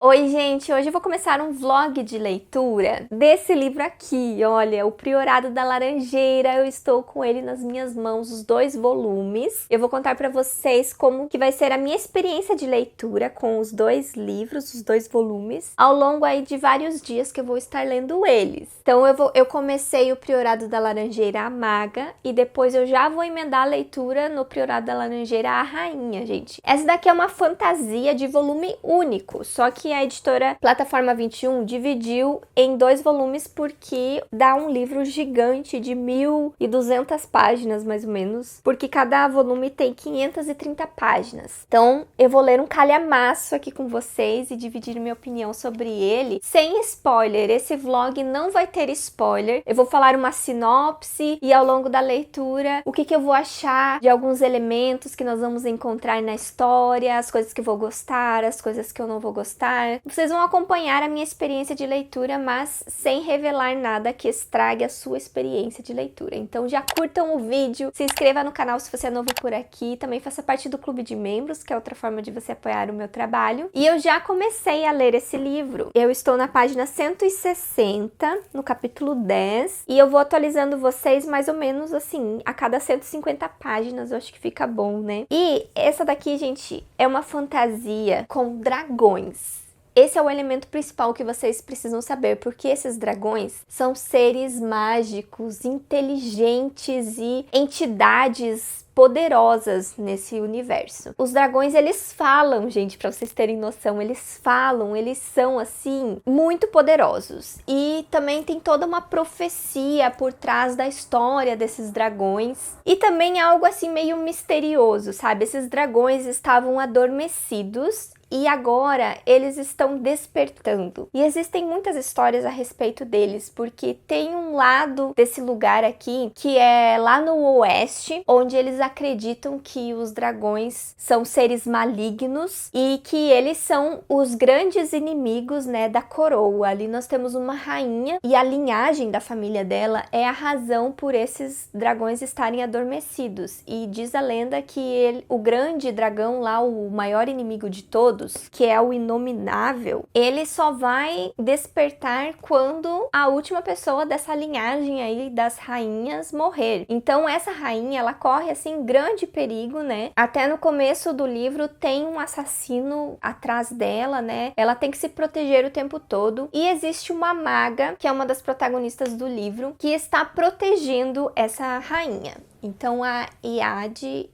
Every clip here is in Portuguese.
Oi, gente! Hoje eu vou começar um vlog de leitura desse livro aqui, olha, O Priorado da Laranjeira. Eu estou com ele nas minhas mãos, os 2 volumes. Eu vou contar pra vocês como que vai ser a minha experiência de leitura com os 2 livros, os 2 volumes, ao longo aí de vários dias que eu vou estar lendo eles. Então eu comecei O Priorado da Laranjeira, a Maga, e depois eu já vou emendar a leitura no Priorado da Laranjeira, a Rainha, gente. Essa daqui é uma fantasia de volume único, só que a editora Plataforma 21 dividiu em 2 volumes porque dá um livro gigante de 1.200 páginas, mais ou menos, porque cada volume tem 530 páginas. Então, eu vou ler um calhamaço aqui com vocês e dividir minha opinião sobre ele, sem spoiler. Esse vlog não vai ter spoiler. Eu vou falar uma sinopse e ao longo da leitura, o que eu vou achar de alguns elementos que nós vamos encontrar na história, as coisas que eu vou gostar, as coisas que eu não vou gostar. Vocês vão acompanhar a minha experiência de leitura, mas sem revelar nada que estrague a sua experiência de leitura. Então já curtam o vídeo, se inscreva no canal se você é novo por aqui, também faça parte do clube de membros, que é outra forma de você apoiar o meu trabalho. E eu já comecei a ler esse livro. Eu estou na página 160, no capítulo 10, e eu vou atualizando vocês mais ou menos assim, a cada 150 páginas, eu acho que fica bom, né? E essa daqui, gente, é uma fantasia com dragões. Esse é o elemento principal que vocês precisam saber, porque esses dragões são seres mágicos, inteligentes e entidades poderosas nesse universo. Os dragões, eles falam, gente, pra vocês terem noção, eles falam, eles são, assim, muito poderosos. E também tem toda uma profecia por trás da história desses dragões. E também algo, assim, meio misterioso, sabe? Esses dragões estavam adormecidos e agora eles estão despertando. E existem muitas histórias a respeito deles, porque tem um lado desse lugar aqui, que é lá no oeste, onde eles acreditam que os dragões são seres malignos e que eles são os grandes inimigos, né, da coroa. Ali nós temos uma rainha e a linhagem da família dela é a razão por esses dragões estarem adormecidos. E diz a lenda que o grande dragão lá, o maior inimigo de todos, que é o Inominável, ele só vai despertar quando a última pessoa dessa linhagem aí das rainhas morrer. Então essa rainha, ela corre assim grande perigo, né? Até no começo do livro tem um assassino atrás dela, né? Ela tem que se proteger o tempo todo. E existe uma maga, que é uma das protagonistas do livro, que está protegendo essa rainha. Então a Ide,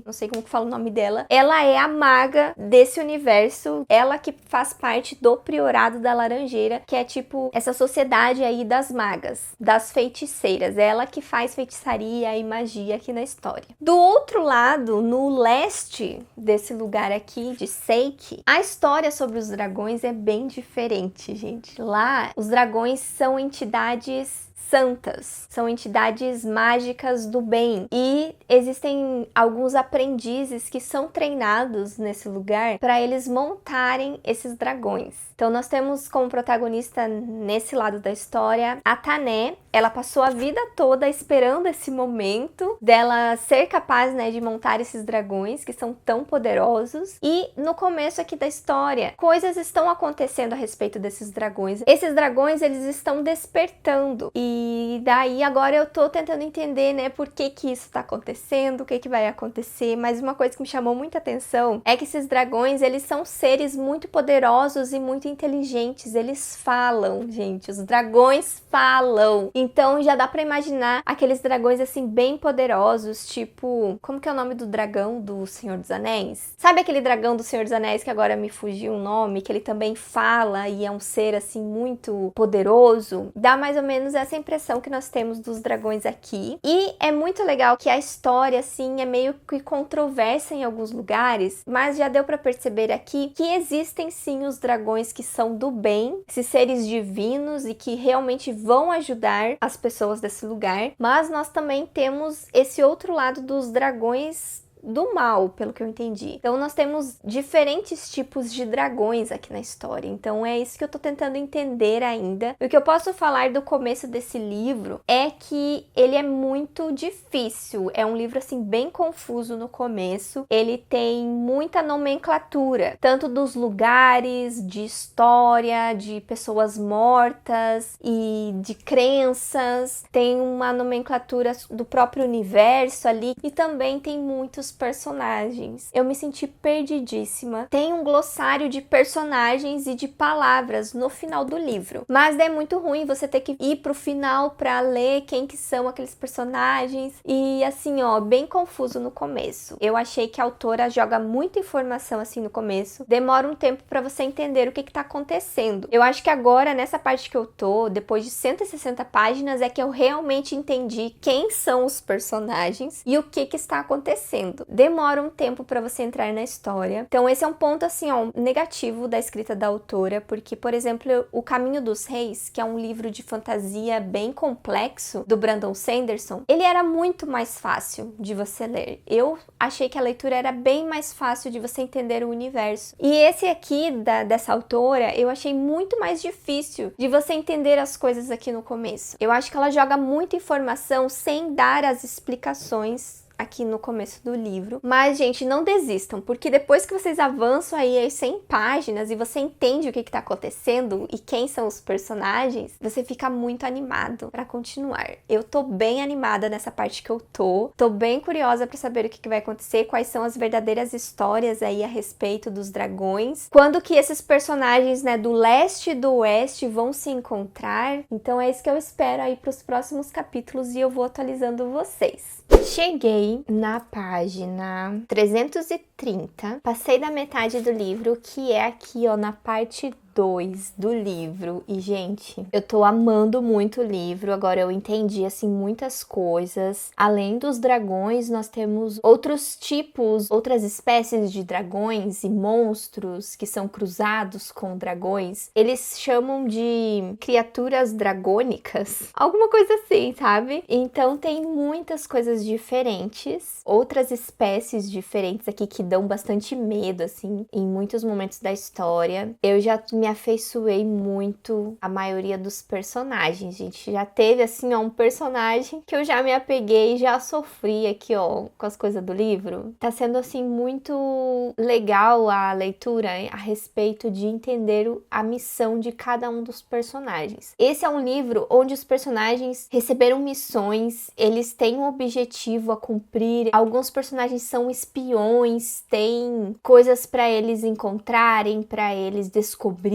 não sei como que fala o nome dela, ela é a maga desse universo, ela que faz parte do Priorado da Laranjeira, que é tipo essa sociedade aí das magas, das feiticeiras, ela que faz feitiçaria e magia aqui na história. Do outro lado, no leste desse lugar aqui de Seik, a história sobre os dragões é bem diferente, gente. Lá, os dragões são entidades santas, são entidades mágicas do bem e existem alguns aprendizes que são treinados nesse lugar para eles montarem esses dragões. Então nós temos como protagonista nesse lado da história a Tané. Ela passou a vida toda esperando esse momento dela ser capaz, né, de montar esses dragões que são tão poderosos. E no começo aqui da história, coisas estão acontecendo a respeito desses dragões. Esses dragões, eles estão despertando. E daí agora eu tô tentando entender, né, por que que isso tá acontecendo, o que que vai acontecer. Mas uma coisa que me chamou muita atenção é que esses dragões, eles são seres muito poderosos e muito inteligentes. Eles falam, gente, os dragões falam. Então já dá pra imaginar aqueles dragões assim bem poderosos, tipo, como que é o nome do dragão do Senhor dos Anéis? Sabe aquele dragão do Senhor dos Anéis que agora me fugiu o nome, que ele também fala e é um ser assim muito poderoso? Dá mais ou menos essa impressão que nós temos dos dragões aqui. E é muito legal que a história assim é meio que controversa em alguns lugares, mas já deu pra perceber aqui que existem sim os dragões que são do bem, esses seres divinos e que realmente vão ajudar as pessoas desse lugar, mas nós também temos esse outro lado dos dragões do mal, pelo que eu entendi. Então nós temos diferentes tipos de dragões aqui na história. Então é isso que eu tô tentando entender ainda. O que eu posso falar do começo desse livro é que ele é muito difícil. É um livro assim bem confuso no começo. Ele tem muita nomenclatura, tanto dos lugares, de história, de pessoas mortas e de crenças. Tem uma nomenclatura do próprio universo ali e também tem muitos personagens. Eu me senti perdidíssima. Tem um glossário de personagens e de palavras no final do livro, mas é muito ruim você ter que ir pro final para ler quem que são aqueles personagens e assim, ó, bem confuso no começo. Eu achei que a autora joga muita informação assim no começo, demora um tempo para você entender o que tá acontecendo. Eu acho que agora, nessa parte que eu tô, depois de 160 páginas, é que eu realmente entendi quem são os personagens e o que está acontecendo. Demora um tempo para você entrar na história. Então esse é um ponto assim, ó, negativo da escrita da autora, porque, por exemplo, O Caminho dos Reis, que é um livro de fantasia bem complexo do Brandon Sanderson, ele era muito mais fácil de você ler. Eu achei que a leitura era bem mais fácil de você entender o universo. E esse aqui dessa autora, eu achei muito mais difícil de você entender as coisas aqui no começo. Eu acho que ela joga muita informação sem dar as explicações aqui no começo do livro. Mas, gente, não desistam, porque depois que vocês avançam aí as 100 páginas e você entende o que tá acontecendo e quem são os personagens, você fica muito animado pra continuar. Eu tô bem animada nessa parte que eu tô bem curiosa pra saber o que vai acontecer, quais são as verdadeiras histórias aí a respeito dos dragões, quando que esses personagens, né, do leste e do oeste vão se encontrar. Então é isso que eu espero aí pros próximos capítulos e eu vou atualizando vocês. Cheguei na página 330, passei da metade do livro, que é aqui, ó, na parte 2 do livro. E, gente, eu tô amando muito o livro. Agora eu entendi, assim, muitas coisas. Além dos dragões, nós temos outros tipos, outras espécies de dragões e monstros que são cruzados com dragões. Eles chamam de criaturas dragônicas, alguma coisa assim, sabe? Então tem muitas coisas diferentes, outras espécies diferentes aqui que dão bastante medo, assim, em muitos momentos da história. Eu já me afeiçoei muito a maioria dos personagens, gente. Já teve, assim, ó, um personagem que eu já me apeguei, já sofri aqui, ó, com as coisas do livro. Tá sendo, assim, muito legal a leitura a respeito de entender a missão de cada um dos personagens. Esse é um livro onde os personagens receberam missões, eles têm um objetivo a cumprir. Alguns personagens são espiões, têm coisas para eles encontrarem, para eles descobrirem.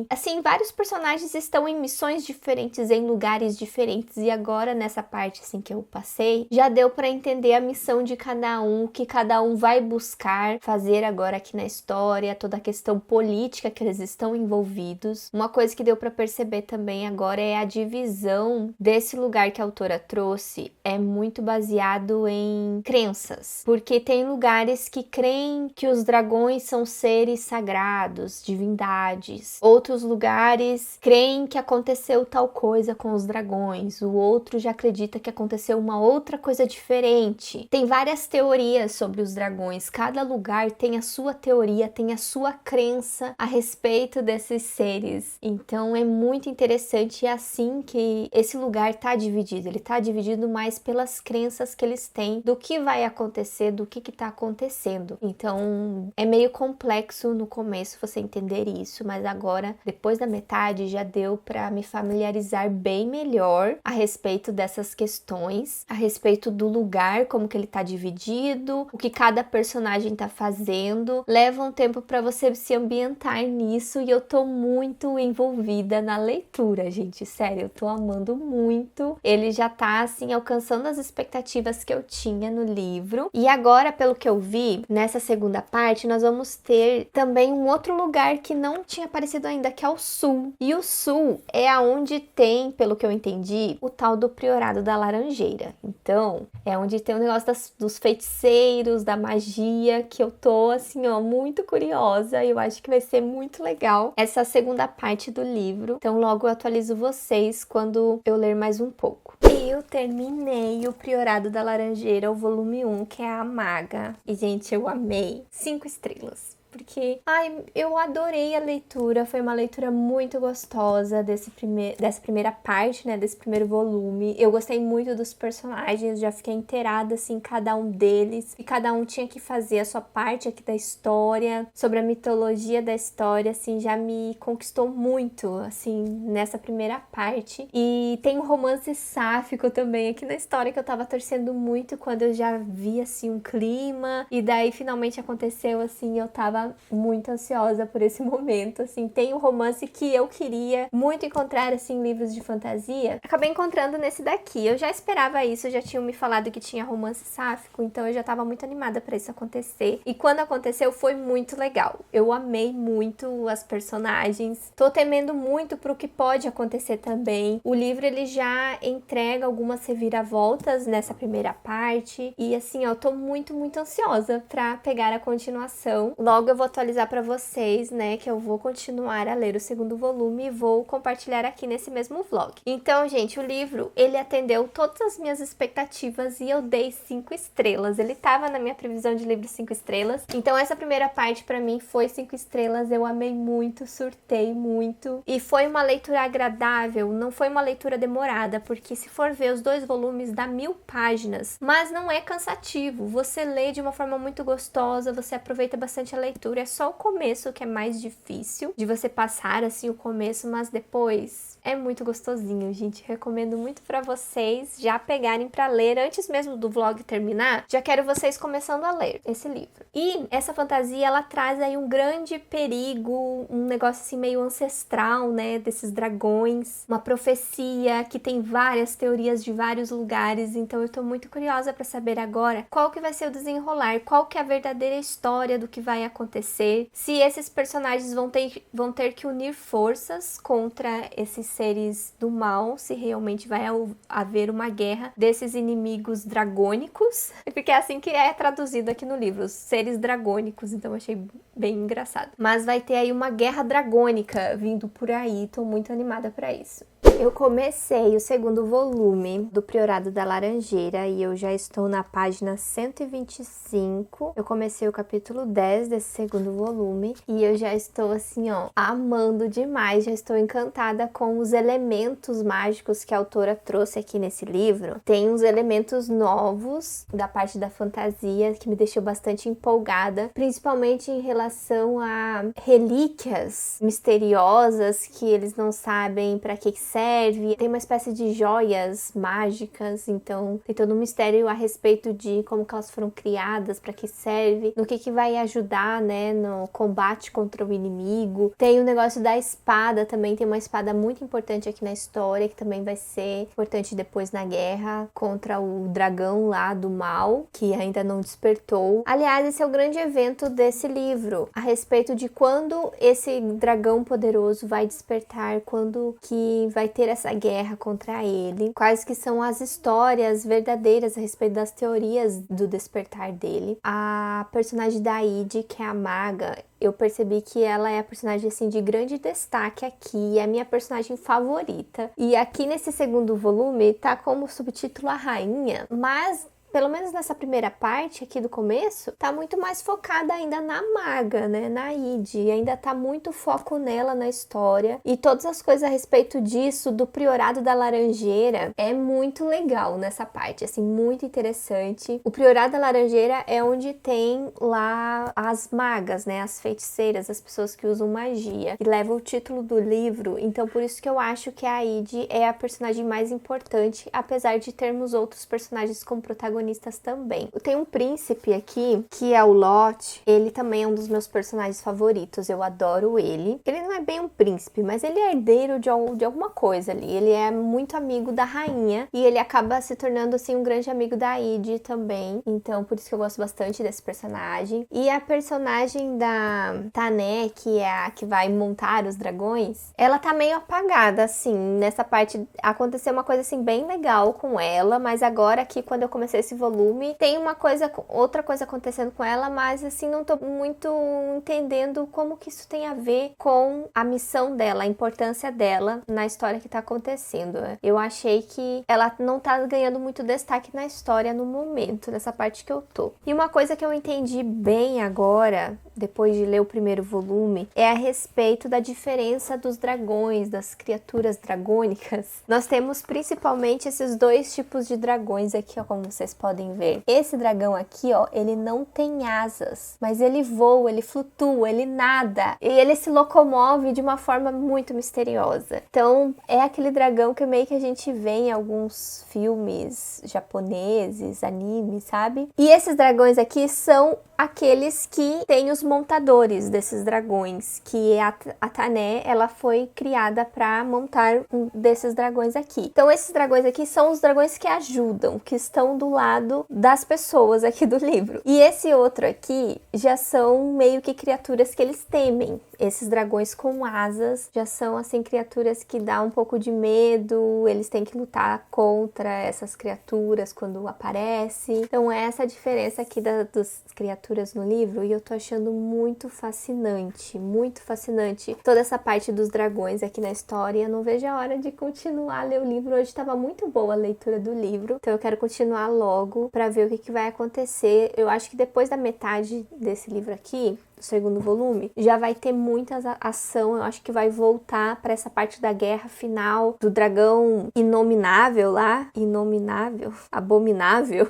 Assim, vários personagens estão em missões diferentes, em lugares diferentes, e agora nessa parte assim que eu passei, já deu para entender a missão de cada um, o que cada um vai buscar fazer agora aqui na história, toda a questão política que eles estão envolvidos. Uma coisa que deu para perceber também agora é a divisão desse lugar que a autora trouxe, é muito baseado em crenças, porque tem lugares que creem que os dragões são seres sagrados, divindades. Outros lugares creem que aconteceu tal coisa com os dragões. O outro já acredita que aconteceu uma outra coisa diferente. Tem várias teorias sobre os dragões. Cada lugar tem a sua teoria, tem a sua crença a respeito desses seres. Então é muito interessante e é assim que esse lugar tá dividido. Ele tá dividido mais pelas crenças que eles têm do que vai acontecer, do que tá acontecendo. Então é meio complexo no começo você entender isso, mas agora, depois da metade, já deu para me familiarizar bem melhor a respeito dessas questões, a respeito do lugar, como que ele tá dividido, o que cada personagem tá fazendo. Leva um tempo para você se ambientar nisso e eu tô muito envolvida na leitura, gente, sério, eu tô amando muito. Ele já tá, assim, alcançando as expectativas que eu tinha no livro. E agora, pelo que eu vi, nessa segunda parte, nós vamos ter também um outro lugar que não tinha aparecido ainda, que é o sul. E o sul é aonde tem, pelo que eu entendi, o tal do Priorado da Laranjeira. Então, é onde tem o negócio dos feiticeiros, da magia, que eu tô, assim, ó, muito curiosa. E eu acho que vai ser muito legal essa segunda parte do livro. Então, logo eu atualizo vocês quando eu ler mais um pouco. E Eu terminei o Priorado da Laranjeira, o volume 1, que é a Maga. E, gente, eu amei. 5 estrelas. Porque, eu adorei a leitura, foi uma leitura muito gostosa dessa primeira parte, né, desse primeiro volume. Eu gostei muito dos personagens, já fiquei inteirada, assim, cada um deles. E cada um tinha que fazer a sua parte aqui da história, sobre a mitologia da história, assim, já me conquistou muito, assim, nessa primeira parte. E tem um romance sáfico também aqui na história, que eu tava torcendo muito quando eu já vi, assim, um clima. E daí, finalmente aconteceu, assim, eu tava muito ansiosa por esse momento, assim, tem um romance que eu queria muito encontrar, assim, em livros de fantasia, acabei encontrando nesse daqui. Eu já esperava isso, já tinham me falado que tinha romance sáfico, então eu já tava muito animada pra isso acontecer, e quando aconteceu foi muito legal, eu amei muito as personagens, tô temendo muito pro que pode acontecer também. O livro, ele já entrega algumas reviravoltas nessa primeira parte, e assim, eu tô muito ansiosa pra pegar a continuação. Logo eu vou atualizar para vocês, né, que eu vou continuar a ler o segundo volume e vou compartilhar aqui nesse mesmo vlog. Então, gente, o livro, ele atendeu todas as minhas expectativas e eu dei 5 estrelas. Ele tava na minha previsão de livro 5 estrelas. Então, essa primeira parte para mim foi 5 estrelas. Eu amei muito, surtei muito. E foi uma leitura agradável, não foi uma leitura demorada, porque se for ver os 2 volumes dá 1000 páginas, mas não é cansativo. Você lê de uma forma muito gostosa, você aproveita bastante a leitura. É só o começo que é mais difícil de você passar assim o começo, mas depois é muito gostosinho, gente. Recomendo muito pra vocês já pegarem pra ler antes mesmo do vlog terminar. Já quero vocês começando a ler esse livro. E essa fantasia, ela traz aí um grande perigo, um negócio assim meio ancestral, né, desses dragões, uma profecia que tem várias teorias de vários lugares. Então eu tô muito curiosa pra saber agora qual que vai ser o desenrolar, qual que é a verdadeira história do que vai acontecer, se esses personagens vão ter que unir forças contra esses seres do mal, se realmente vai haver uma guerra desses inimigos dragônicos, porque é assim que é traduzido aqui no livro, os seres dragônicos, então eu achei bem engraçado. Mas vai ter aí uma guerra dragônica vindo por aí, tô muito animada pra isso. Eu comecei o segundo volume do Priorado da Laranjeira e eu já estou na página 125. Eu comecei o capítulo 10 desse segundo volume e eu já estou assim, ó, amando demais. Já estou encantada com os elementos mágicos que a autora trouxe aqui nesse livro. Tem uns elementos novos da parte da fantasia que me deixou bastante empolgada, principalmente em relação a relíquias misteriosas que eles não sabem para que serve. Tem uma espécie de joias mágicas, então tem todo um mistério a respeito de como que elas foram criadas, para que serve, no que vai ajudar, né, no combate contra o inimigo. Tem o negócio da espada também, tem uma espada muito importante aqui na história, que também vai ser importante depois na guerra contra o dragão lá do mal, que ainda não despertou. Aliás, esse é o grande evento desse livro, a respeito de quando esse dragão poderoso vai despertar, quando que vai ter essa guerra contra ele, quais que são as histórias verdadeiras a respeito das teorias do despertar dele. A personagem da Id, que é a maga, eu percebi que ela é a personagem assim de grande destaque aqui, é a minha personagem favorita. E aqui nesse segundo volume tá como subtítulo a rainha, mas pelo menos nessa primeira parte aqui do começo, tá muito mais focada ainda na maga, né, na Id, ainda tá muito foco nela na história, e todas as coisas a respeito disso, do Priorado da Laranjeira, é muito legal nessa parte, assim, muito interessante. O Priorado da Laranjeira é onde tem lá as magas, né, as feiticeiras, as pessoas que usam magia, que levam o título do livro, então por isso que eu acho que a Id é a personagem mais importante, apesar de termos outros personagens como protagonistas também. Tem um príncipe aqui, que é o Lot. Ele também é um dos meus personagens favoritos. Eu adoro ele. Ele não é bem um príncipe, mas ele é herdeiro de alguma coisa ali. Ele é muito amigo da rainha e ele acaba se tornando, assim, um grande amigo da Id também. Então, por isso que eu gosto bastante desse personagem. E a personagem da Tané, que é a que vai montar os dragões, ela tá meio apagada, assim. Nessa parte aconteceu uma coisa, assim, bem legal com ela, mas agora aqui, quando eu comecei esse nesse volume. Tem outra coisa acontecendo com ela, mas assim, não tô muito entendendo como que isso tem a ver com a missão dela, a importância dela na história que tá acontecendo. Eu achei que ela não tá ganhando muito destaque na história no momento, nessa parte que eu tô. E uma coisa que eu entendi bem agora, depois de ler o primeiro volume, é a respeito da diferença dos dragões, das criaturas dragônicas. Nós temos principalmente esses dois tipos de dragões aqui, ó, como vocês podem ver. Esse dragão aqui, ó, ele não tem asas, mas ele voa, ele flutua, ele nada, e ele se locomove de uma forma muito misteriosa. Então, é aquele dragão que meio que a gente vê em alguns filmes japoneses, animes, sabe? E esses dragões aqui são aqueles que têm os montadores desses dragões, que a Tané, ela foi criada para montar um desses dragões aqui. Então esses dragões aqui são os dragões que ajudam, que estão do lado das pessoas aqui do livro. E esse outro aqui já são meio que criaturas que eles temem. Esses dragões com asas já são, assim, criaturas que dá um pouco de medo, eles têm que lutar contra essas criaturas quando aparecem. Então, essa é a diferença aqui das criaturas no livro, e eu tô achando muito fascinante toda essa parte dos dragões aqui na história. Eu não vejo a hora de continuar a ler o livro. Hoje tava muito boa a leitura do livro, então eu quero continuar logo pra ver o que vai acontecer. Eu acho que depois da metade desse livro aqui, o segundo volume, já vai ter muita ação. Eu acho que vai voltar para essa parte da guerra final do dragão inominável lá, abominável.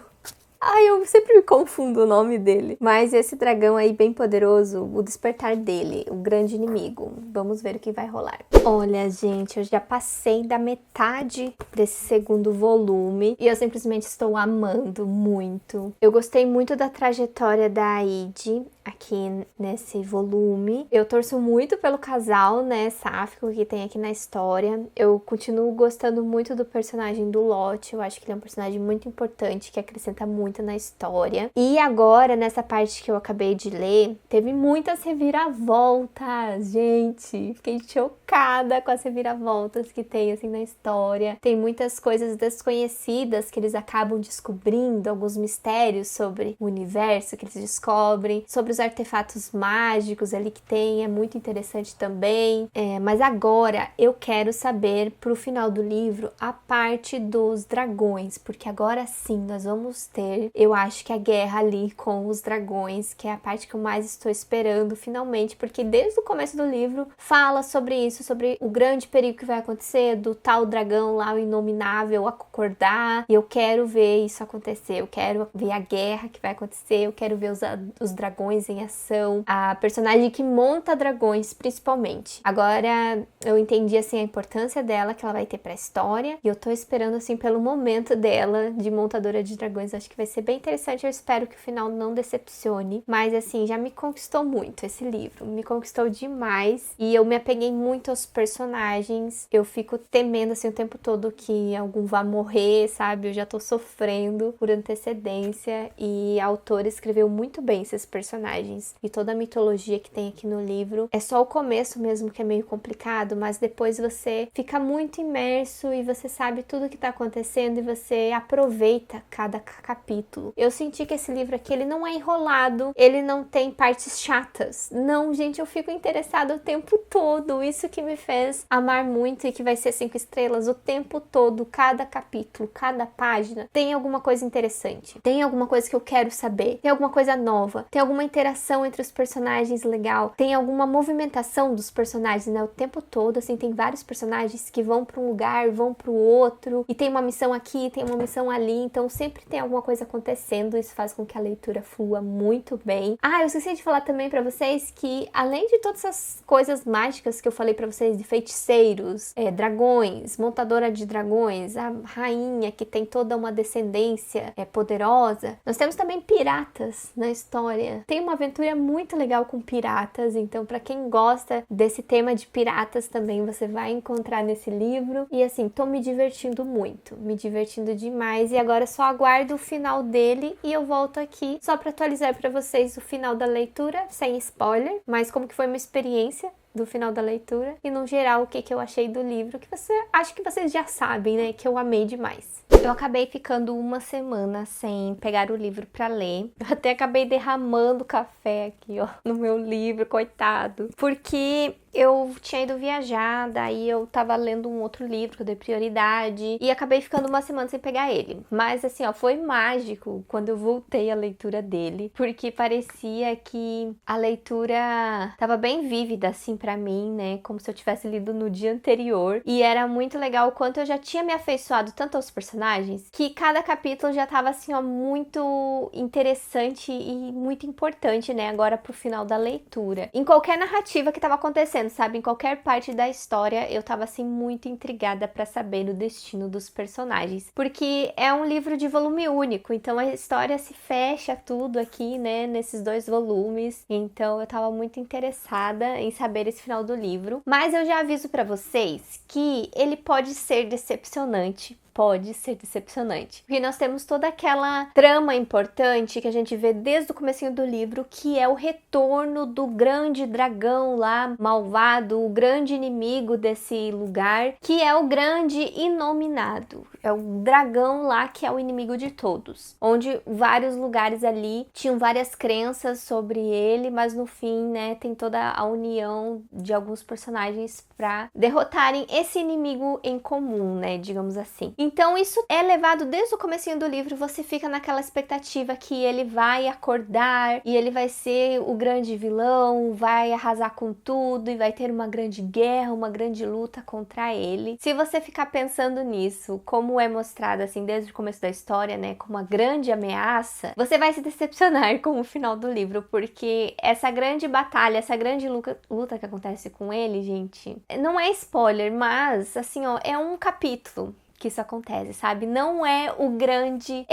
Ai, eu sempre me confundo o nome dele. Mas esse dragão aí bem poderoso, o despertar dele, o grande inimigo. Vamos ver o que vai rolar. Olha, gente, eu já passei da metade desse segundo volume e eu simplesmente estou amando muito. Eu gostei muito da trajetória da Aide aqui nesse volume. Eu torço muito pelo casal, né, sáfico que tem aqui na história. Eu continuo gostando muito do personagem do Lot. Eu acho que ele é um personagem muito importante, que acrescenta muito na história. E agora, nessa parte que eu acabei de ler, teve muitas reviravoltas, gente. Fiquei chocada com as reviravoltas que tem, assim, na história. Tem muitas coisas desconhecidas que eles acabam descobrindo, alguns mistérios sobre o universo que eles descobrem, sobre os artefatos mágicos ali que tem, é muito interessante também. Mas agora eu quero saber pro final do livro a parte dos dragões, porque agora sim nós vamos ter, eu acho que a guerra ali com os dragões, que é a parte que eu mais estou esperando finalmente, porque desde o começo do livro fala sobre isso, sobre o grande perigo que vai acontecer, do tal dragão lá, o inominável, acordar, e eu quero ver isso acontecer, eu quero ver a guerra que vai acontecer, eu quero ver os dragões em ação, a personagem que monta dragões principalmente. Agora eu entendi, assim, a importância dela, que ela vai ter pra história, e eu tô esperando, assim, pelo momento dela de montadora de dragões. Acho que vai ser bem interessante, eu espero que o final não decepcione, mas assim, já me conquistou muito esse livro, me conquistou demais, e eu me apeguei muito aos personagens. Eu fico temendo, assim, o tempo todo que algum vá morrer, sabe? Eu já tô sofrendo por antecedência, e a autora escreveu muito bem esses personagens e toda a mitologia que tem aqui no livro. É só o começo mesmo que é meio complicado, mas depois você fica muito imerso e você sabe tudo que tá acontecendo e você aproveita cada capítulo. Eu senti que esse livro aqui, ele não é enrolado, ele não tem partes chatas. Não, gente, eu fico interessada o tempo todo. Isso que me fez amar muito, e que vai ser 5 estrelas o tempo todo. Cada capítulo, cada página tem alguma coisa interessante, tem alguma coisa que eu quero saber, tem alguma coisa nova, tem alguma interação entre os personagens legal, tem alguma movimentação dos personagens, né, o tempo todo, assim, tem vários personagens que vão para um lugar, vão para o outro, e tem uma missão aqui, tem uma missão ali, então sempre tem alguma coisa acontecendo. Isso faz com que a leitura flua muito bem. Ah, eu esqueci de falar também pra vocês que, além de todas essas coisas mágicas que eu falei pra vocês, de feiticeiros, dragões, montadora de dragões, a rainha que tem toda uma descendência poderosa, nós temos também piratas na história. Tem uma aventura muito legal com piratas, então pra quem gosta desse tema de piratas também, você vai encontrar nesse livro. E assim, tô me divertindo muito, me divertindo demais, e agora só aguardo o final dele e eu volto aqui só pra atualizar pra vocês o final da leitura, sem spoiler, mas como que foi uma experiência do final da leitura e no geral o que eu achei do livro, que acho que vocês já sabem, né, que eu amei demais. Eu acabei ficando uma semana sem pegar o livro pra ler. Eu até acabei derramando café aqui, ó, no meu livro, coitado. Porque eu tinha ido viajar, daí eu tava lendo um outro livro que eu dei prioridade e acabei ficando uma semana sem pegar ele. Mas assim, ó, foi mágico quando eu voltei à leitura dele, porque parecia que a leitura tava bem vívida assim pra mim, né, como se eu tivesse lido no dia anterior. E era muito legal o quanto eu já tinha me afeiçoado tanto aos personagens, que cada capítulo já tava assim, ó, muito interessante e muito importante, né, agora pro final da leitura. Em qualquer narrativa que tava acontecendo, sabe? Em qualquer parte da história, eu tava assim muito intrigada pra saber o destino dos personagens, porque é um livro de volume único, então a história se fecha tudo aqui, né, nesses 2 volumes. Então eu tava muito interessada em saber esse final do livro, mas eu já aviso pra vocês que ele pode ser decepcionante. Pode ser decepcionante. Porque nós temos toda aquela trama importante que a gente vê desde o comecinho do livro, que é o retorno do grande dragão lá, malvado, o grande inimigo desse lugar, que é o grande Inominado. É o dragão lá que é o inimigo de todos. Onde vários lugares ali tinham várias crenças sobre ele, mas no fim, né, tem toda a união de alguns personagens pra derrotarem esse inimigo em comum, né, digamos assim. Então isso é levado desde o comecinho do livro, você fica naquela expectativa que ele vai acordar e ele vai ser o grande vilão, vai arrasar com tudo e vai ter uma grande guerra, uma grande luta contra ele. Se você ficar pensando nisso, como é mostrado assim desde o começo da história, né, como uma grande ameaça, você vai se decepcionar com o final do livro, porque essa grande batalha, essa grande luta que acontece com ele, gente, não é spoiler, mas assim, ó, é um capítulo que isso acontece, sabe? Não é o grande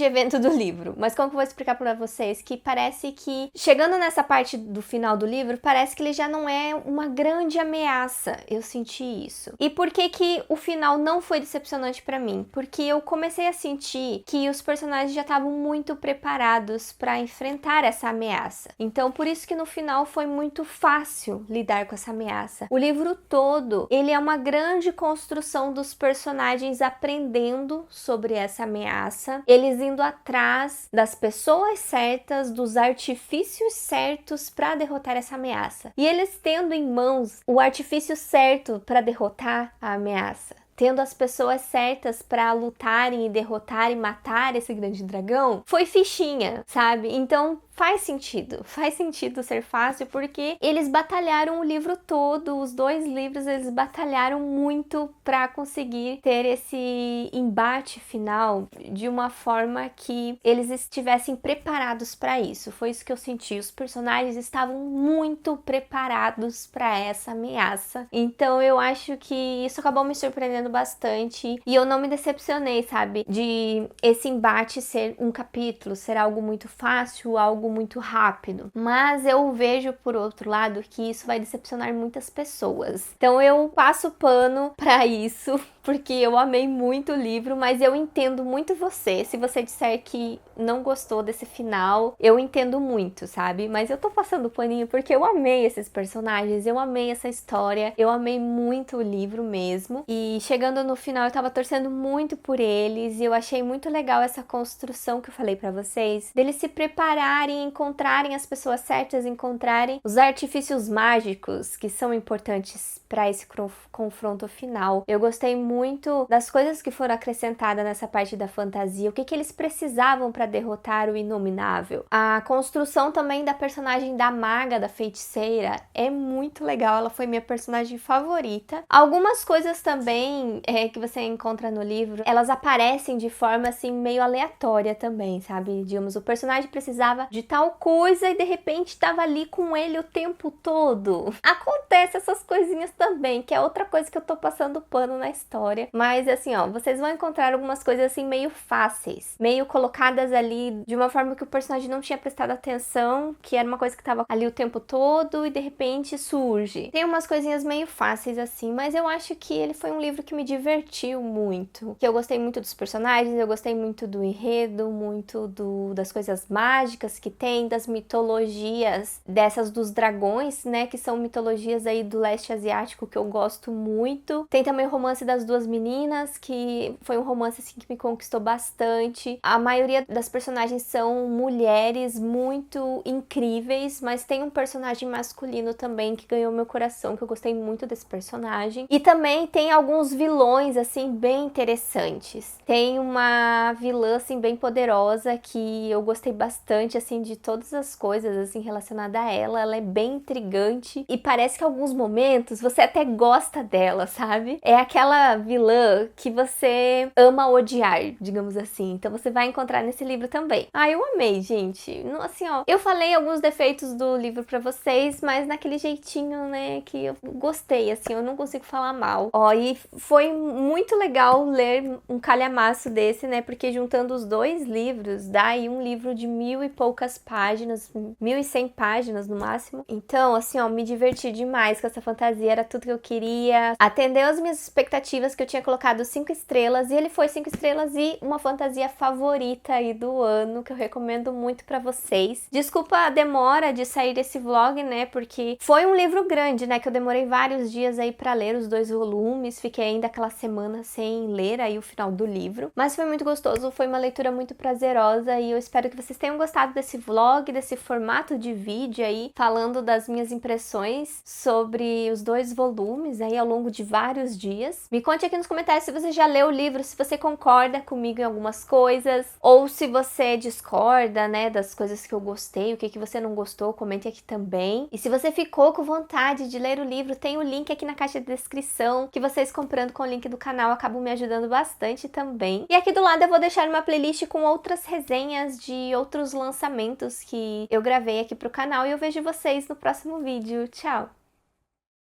evento do livro, mas como que eu vou explicar pra vocês, que parece que chegando nessa parte do final do livro, parece que ele já não é uma grande ameaça. Eu senti isso. E por que que o final não foi decepcionante pra mim? Porque eu comecei a sentir que os personagens já estavam muito preparados pra enfrentar essa ameaça. Então, por isso que no final foi muito fácil lidar com essa ameaça. O livro todo, ele é uma grande construção dos personagens aprendendo sobre essa ameaça, eles indo atrás das pessoas certas, dos artifícios certos para derrotar essa ameaça. E eles tendo em mãos o artifício certo para derrotar a ameaça, tendo as pessoas certas para lutarem e derrotarem, matar esse grande dragão, foi fichinha, sabe? Então faz sentido ser fácil, porque eles batalharam o livro todo, os 2 livros, eles batalharam muito para conseguir ter esse embate final de uma forma que eles estivessem preparados para isso. Foi isso que eu senti, os personagens estavam muito preparados para essa ameaça. Então eu acho que isso acabou me surpreendendo bastante e eu não me decepcionei, sabe, de esse embate ser um capítulo, ser algo muito fácil, algo muito rápido, mas eu vejo por outro lado que isso vai decepcionar muitas pessoas. Então eu passo pano pra isso, porque eu amei muito o livro, mas eu entendo muito você. Se você disser que não gostou desse final, eu entendo muito, sabe? Mas eu tô passando paninho porque eu amei esses personagens, eu amei essa história, eu amei muito o livro mesmo. E chegando no final, eu tava torcendo muito por eles e eu achei muito legal essa construção que eu falei pra vocês, deles se prepararem, encontrarem as pessoas certas, encontrarem os artifícios mágicos que são importantes para esse confronto final. Eu gostei muito das coisas que foram acrescentadas nessa parte da fantasia, o que eles precisavam para derrotar o Inominável. A construção também da personagem da maga, da feiticeira, é muito legal, ela foi minha personagem favorita. Algumas coisas também que você encontra no livro, elas aparecem de forma assim meio aleatória também, sabe? Digamos, o personagem precisava de tal coisa e de repente estava ali com ele o tempo todo. Acontece essas coisinhas também, que é outra coisa que eu tô passando pano na história. história, mas assim, ó, vocês vão encontrar algumas coisas assim meio fáceis, meio colocadas ali de uma forma que o personagem não tinha prestado atenção, que era uma coisa que tava ali o tempo todo e de repente surge. Tem umas coisinhas meio fáceis assim, mas eu acho que ele foi um livro que me divertiu muito, que eu gostei muito dos personagens, eu gostei muito do enredo, muito das coisas mágicas que tem, das mitologias, dessas dos dragões, né, que são mitologias aí do leste asiático que eu gosto muito. Tem também o romance das duas meninas, que foi um romance assim que me conquistou bastante. A maioria das personagens são mulheres muito incríveis, mas tem um personagem masculino também que ganhou meu coração, que eu gostei muito desse personagem. E também tem alguns vilões assim bem interessantes. Tem uma vilã assim bem poderosa que eu gostei bastante assim de todas as coisas assim relacionadas a ela. Ela é bem intrigante e parece que em alguns momentos você até gosta dela, sabe? É aquela vilã que você ama odiar, digamos assim. Então você vai encontrar nesse livro também. Ah, eu amei, gente. Assim, ó, eu falei alguns defeitos do livro pra vocês, mas naquele jeitinho, né, que eu gostei, assim, eu não consigo falar mal. Ó, e foi muito legal ler um calhamaço desse, né, porque juntando os dois livros, dá aí um livro de 1000 e poucas páginas, 1100 páginas no máximo. Então, assim, ó, me diverti demais com essa fantasia, era tudo que eu queria. Atendeu as minhas expectativas, que eu tinha colocado 5 estrelas, e ele foi 5 estrelas e uma fantasia favorita aí do ano, que eu recomendo muito pra vocês. Desculpa a demora de sair desse vlog, né, porque foi um livro grande, né, que eu demorei vários dias aí pra ler os 2 volumes, fiquei ainda aquela semana sem ler aí o final do livro, mas foi muito gostoso, foi uma leitura muito prazerosa e eu espero que vocês tenham gostado desse vlog, desse formato de vídeo aí, falando das minhas impressões sobre os 2 volumes aí ao longo de vários dias. Me conte aqui nos comentários se você já leu o livro, se você concorda comigo em algumas coisas, ou se você discorda, né, das coisas que eu gostei, o que você não gostou, comente aqui também. E se você ficou com vontade de ler o livro, tem o link aqui na caixa de descrição, que vocês comprando com o link do canal acabam me ajudando bastante também. E aqui do lado eu vou deixar uma playlist com outras resenhas de outros lançamentos que eu gravei aqui pro canal e eu vejo vocês no próximo vídeo. Tchau!